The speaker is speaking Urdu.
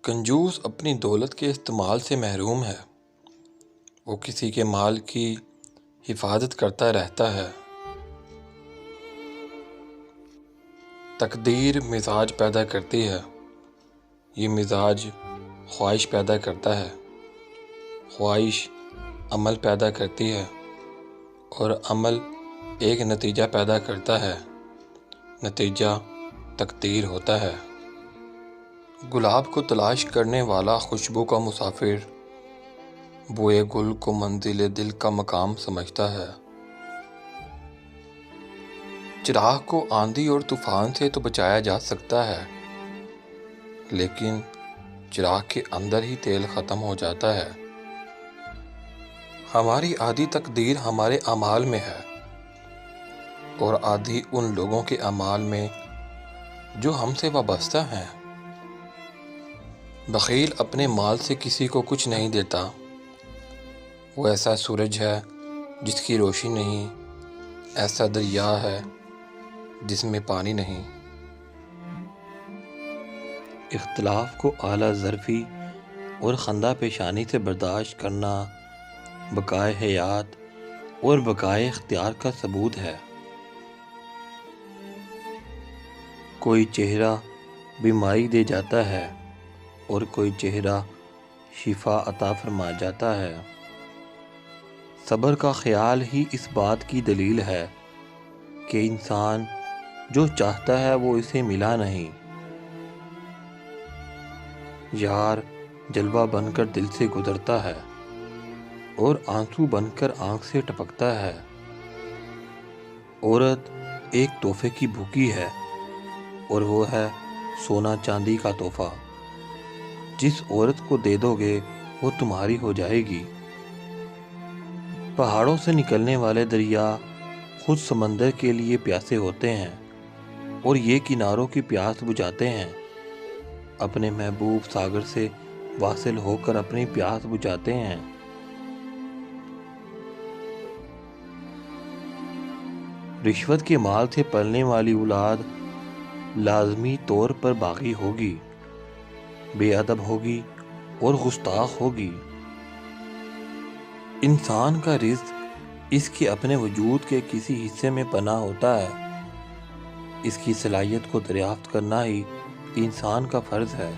کنجوس اپنی دولت کے استعمال سے محروم ہے۔ وہ کسی کے مال کی حفاظت کرتا رہتا ہے۔ تقدیر مزاج پیدا کرتی ہے۔ یہ مزاج خواہش پیدا کرتا ہے۔ خواہش عمل پیدا کرتی ہے اور عمل ایک نتیجہ پیدا کرتا ہے۔ نتیجہ تقدیر ہوتا ہے۔ گلاب کو تلاش کرنے والا خوشبو کا مسافر بوئے گل کو منزل دل کا مقام سمجھتا ہے۔ چراغ کو آندھی اور طوفان سے تو بچایا جا سکتا ہے، لیکن چراغ کے اندر ہی تیل ختم ہو جاتا ہے۔ ہماری آدھی تقدیر ہمارے اعمال میں ہے اور آدھی ان لوگوں کے اعمال میں جو ہم سے وابستہ ہیں۔ بخیل اپنے مال سے کسی کو کچھ نہیں دیتا۔ وہ ایسا سورج ہے جس کی روشنی نہیں، ایسا دریا ہے جس میں پانی نہیں۔ اختلاف کو اعلیٰ ظرفی اور خندہ پیشانی سے برداشت کرنا بقائے حیات اور بقائے اختیار کا ثبوت ہے۔ کوئی چہرہ بیماری دے جاتا ہے اور کوئی چہرہ شفا عطا فرما جاتا ہے۔ صبر کا خیال ہی اس بات کی دلیل ہے کہ انسان جو چاہتا ہے وہ اسے ملا نہیں۔ یار جلوہ بن کر دل سے گزرتا ہے اور آنسو بن کر آنکھ سے ٹپکتا ہے۔ عورت ایک تحفے کی بھوکی ہے اور وہ ہے سونا چاندی کا تحفہ۔ جس عورت کو دے دو گے وہ تمہاری ہو جائے گی۔ پہاڑوں سے نکلنے والے دریا خود سمندر کے لیے پیاسے ہوتے ہیں اور یہ کناروں کی پیاس بجھاتے ہیں۔ اپنے محبوب ساگر سے واصل ہو کر اپنی پیاس بجھاتے ہیں۔ رشوت کے مال سے پلنے والی اولاد لازمی طور پر باغی ہوگی، بے ادب ہوگی اور گستاخ ہوگی۔ انسان کا رزق اس کے اپنے وجود کے کسی حصے میں پنہاں ہوتا ہے۔ اس کی صلاحیت کو دریافت کرنا ہی انسان کا فرض ہے۔